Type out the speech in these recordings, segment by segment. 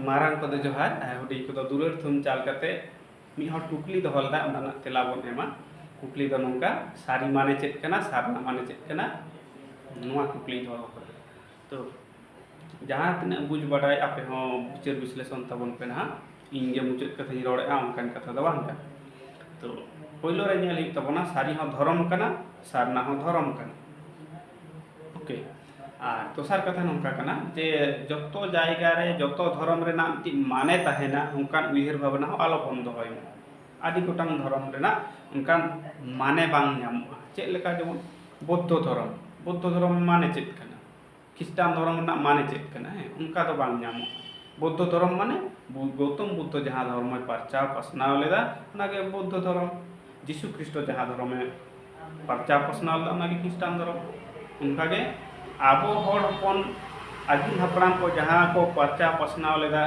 मारांग को जोहार हुडी को दुलर थुम चाल कते मी हर कुकली दोहलदा उनाना तेला बन एमा कुकली दो नोंका सारी माने चेक कना सारना माने चेक कना नुआ कुकली दो तो जहाँ तना बुझ बड़ाई आपे हो विचार विश्लेषण तबन पे ना इंगे मुचाद कथा रोड़े उनकान कथा दो बांग तो पहिलो रे नेल हुई तबना सारी हो धर्म कना सारना हो धर्म कना ओके और दोसार कथा नौका कना जे जतो जायगा रे जतो धर्म रे नाम ती माने तहेना उनकान उइहर भावना हो आलो बन दोहय आदि गोटांग धर्म रे ना उनकान माने बांग ᱧᱟᱢᱚᱜᱼᱟ चेक लेका जेमन बौद्ध धर्म माने चेक कना ख्रिस्टान धर्म ना माने चेक कना है उनका तो बांग ᱧᱟᱢᱚᱜᱼᱟ बौद्ध धर्म माने गौतम बुद्ध जहाँ धर्म में परचा पसनाव लेदा उनागे बौद्ध धर्म जीशु ख्रिस्ट जहाँ धर्म में परचा पसनाव लेदा उनागे ख्रिस्टान धर्म उनका के आबो हर हपन आदिम हपड़ाम को जहाँ को परचा पसनाव लेदा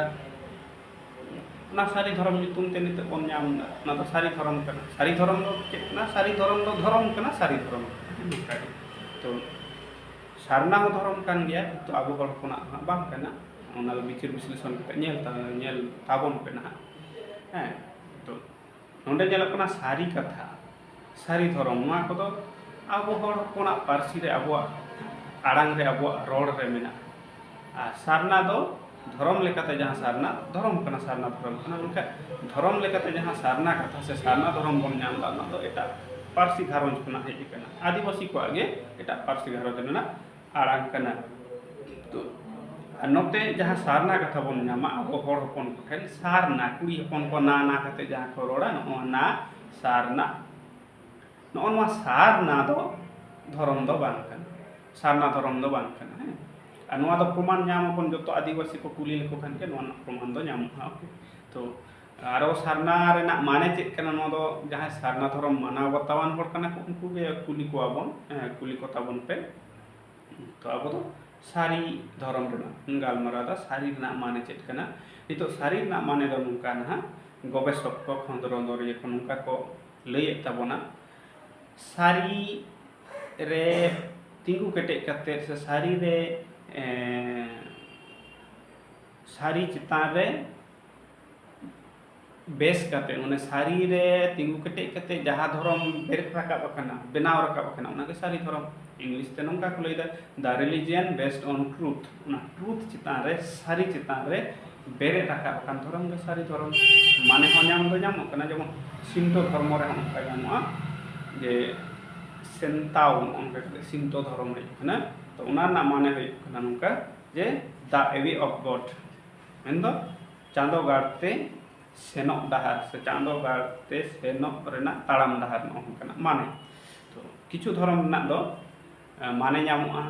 ना सारी धर्म नितुम ते नित बन ᱧᱟᱢ ना तो सारी धर्म कना सारी धर्म दो ना सारी धर्म दो धर्म कना सारी धर्म तो सारना हो धर्म कान गया तो आबो हर हपना बांग कना ओना विचार विश्लेषण कते नेल ताबन पे ना है तो नोंडे जेलक कना सारी कथा सारी धर्म नुआ को दो आबो हर हपना पारसी रे आबो आड़ांग रे आबो रोड रे मेना आ सारना दो धर्म लेकाते जहाँ सारना धर्म कना सारना धर्म कना उनका धर्म लेकाते जहाँ सारना कथा से सारना धर्म बन ᱧᱟᱢ दा तो एटा पारसी घारंज कना हेज कना आदिवासी को आगे एटा पारसी घारंज ना आड़ांग कना तो नोते जहाँ सारना कथा बन ᱧᱟᱢᱟ आबो हर हपन को ठेन सारना कुड़ी हपन को ना कते जहाँ को रोड़ा ना सारना नोनवा सारना दो धर्म दो बांग कना सारना धर्म दो बांग कना है अनुआ दो प्रमाण ᱧᱟᱢ अपन जो तो आदिवासी को कुली लेको खान के नोना प्रमाण दो ᱧᱟᱢ ओके तो आरो सारना रेना माने चेक कना नो दो जहाँ सारना धर्म माना बतावन हर कना को उनको के कुली को आबन कुली को ताबन पे तो अब तो सारी धर्म रेना गालमारा दा सारी रेना माने चेक कना नितो सारी रेना माने दो नुका ना गवेषक को खंदरंदर ये को नुका को लय ताबना सारी रे तिंगु केटे कते से सारी रे सारी चितान रे बेस कते उन्हें सारी रे तिंगु केटे कते जहाँ धर्म बेरक रकाब कना बनाव रकाब कना उनागे सारी धर्म इंग्लिश ते नंका को लैदा the religion based on truth उना ट्रूथ चितान रे सारी चितान रे बेरे रकाब कन धर्म गे सारी धर्म माने हो ᱧᱟᱢ दो ᱧᱟᱢᱚᱜ कना जेमन सिंतो धर्म रे हमका ᱧᱟᱢᱚᱜᱼᱟ जे सेंताव उनका सिंतो धर्म रे कना तो उना ना माने हुई कना नुका जे द एवी ऑफ गॉड मेन दो चांदो गाड़ते सेनोक डाहार से चांदो गाड़ते सेनोक रेना ताड़ाम डाहार नो कना माने तो किछु धर्म ना दो माने ᱧᱟᱢᱚᱜᱼᱟ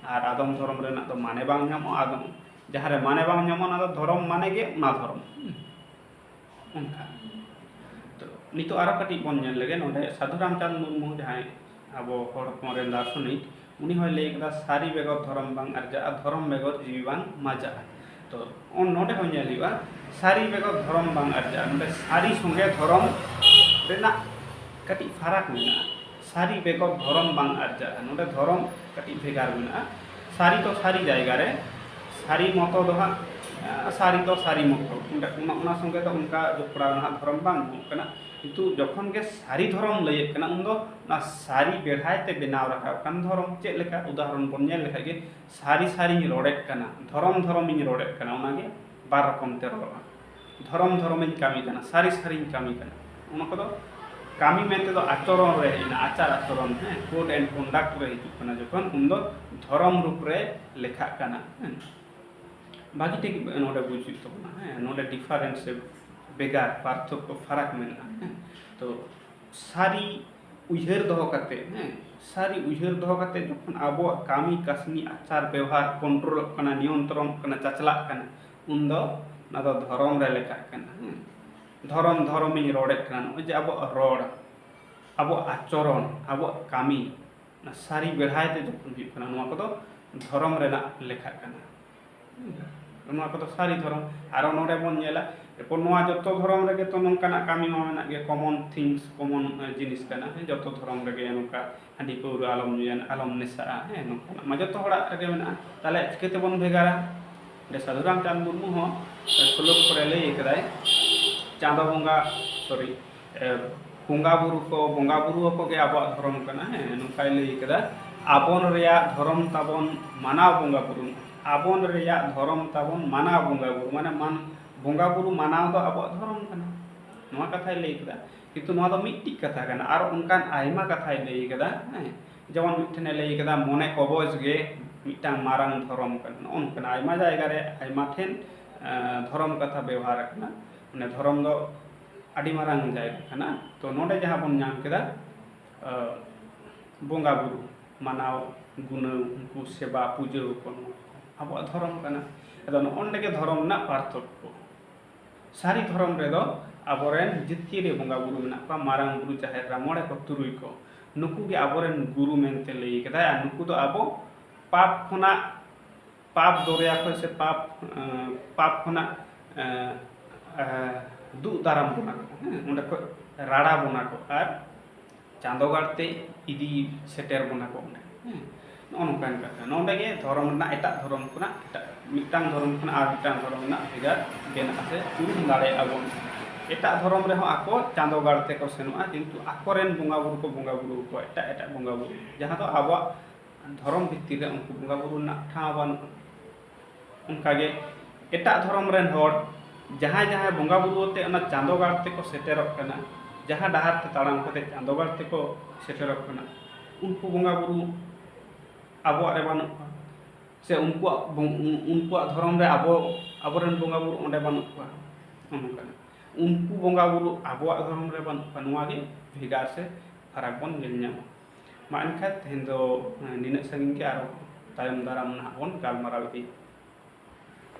आर आदम धर्म रेना दो माने बांग ᱧᱟᱢᱚᱜᱼᱟ आदम जहाँ रे माने बांग ᱧᱟᱢᱚᱜᱼᱟ ना दो धर्म माने गे उना धर्म उनका तो नितो आरो कटी बन नेल लेगे नोडे साधु रामचंद्र मुर्मू जहाँ अब हर हपन दार्शनिक उनी होय लay कदा सारी बेगर धर्म बांग अर्जा धर्म बेगर जीवी बांग मजा तो on नोडे होय नेल हुआ सारी बेगर धर्म बांग अर्जा नोडे सारी संगे धर्म रेना कटी फरक मेना सारी बेगर धर्म बांग अर्जा नोडे धर्म कटी भेगार मेना सारी तो सारी जायगा रे सारी मतो दो सारी तो सारी मतो उना संगे तो उनका जोपड़ा ना धर्म बांग कना किंतु जखन के सारी धर्म लय कना उन दो ना सारी बेढ़ायते बनाव रखा कन धर्म चेक लेका उदाहरण बन नेल लेखा गे सारी सारी रोड़े कना धर्म धर्म इन रोड़े कना उनागे बार रकम ते रोड़ा धर्म धर्म इन कामी कना सारी सारी कामी कना उना को दो कामी मेनते दो आचरण रे इन आचार आचरण है कोड एंड कंडक्ट रे हिजु कना जखन उन दो धर्म रूप रे लेखा कना बाकी ठीक नोडे बुझि तो ना है नोडे डिफरेंस बेगार पार्थक्य फरक मेना है तो सारी उइहर दो कते हैं सारी उइहर दो कते जखन आबो कामी कसनी आचार व्यवहार कंट्रोल कना नियंत्रण कना चचला कना उन दो ना दो धर्म रे लेखा कना धर्म धर्म इन रोड़े कना जे आबो रोड आबो आचरण आबो कामी ना सारी बेढ़ायते जखन हुई कना नुआ को दो धर्म रे ना लेखा कना नुआ को दो सारी धर्म आरो नोडे बन नेला एरपर नोआ जतो धर्म रे तो नोंकाना कामी मा मेना गे कॉमन थिंग्स कॉमन जिनिस कना है जतो धर्म रे नोंका हांडी पौरा आलम नेसा है नोंकाना मा जतो हड़ा रे मेना ताले चिकेते बन भेगारा साधु रामचंद्र मुर्मू हो श्लोक पर लई कदाय चांदो बंगा सॉरी बंगा बुरु को के अब धर्म कना है नुकाय लई कदा आबोन रेया धर्म ताबोन मानाव बंगा बुरु आबोन रेया धर्म ताबोन मानाव बंगा बुरु माने मान बंगा बुरु मानाव दो अब धर्म कना नोआ कथा लई कदा किंतु नोआ दो मिट्टी कथा कना आर उनकान आयमा कथा लई कदा जेमन मिठने लई कदा मने कबज गे मिटांग मारांग धर्म कना उनकान आयमा जायगा रे आयमा ठेन धर्म कथा व्यवहार कना माने धर्म दो आदि मारांग जायगा कना तो नोडे जहां बन नाम केदा बंगा बुरु मानाव गुना उनको सेवा पूजा को अब धर्म कना अदो नोंडे के धर्म ना पार्थक्य सारी धर्म रे दो आबोरेन जितकी रे बंगा बुरु मेना का मारांग बुरु चाहे रामोड़े को तुरुई को नुकु के आबोरेन गुरु मेनते लई केदा नुकु दो आबो पाप खना पाप दोरिया को से पाप खना दु दाराम बना को उंडे को राड़ा बना को आर चांदोगाड़ते इदी सेटर बना को उंडे नोनकान कथा नोंडे के धर्म ना एटा धर्म खना एटा मिटांग धर्म खना आर मिटांग धर्म ना भेगार बेना से उरुम दाड़े आबो एटा धर्म रे हो आको चांदोगाड़ते को सेनुआ किंतु आकोरेन बंगा बुरु को एटा बंगा बुरु जहां तो आबो धर्म भित्तिर रे उनको बंगा बुरु ना ठाव बानु उनका गे एटा धर्म रेन होड़ जहाँ जहाँ बंगा बुरु ते ओना चांदोगाड़ते को सेटेरक कना जहाँ डाहार ते ताड़ाम कते चांदोगाड़ते को सेटेरक कना उनको बंगा बुरु आबो रे बानु से उनको धर्म रे आबोरेन बंगा बुरु ओंडे बानु को उनको बंगा बुरु आबो धर्म रे बानु नुआ गे भेगार से फराक बन नेल मा एनखान तेहेन दो निना संगिन के आरो तायम दाराम ना बन गालमाराव इदि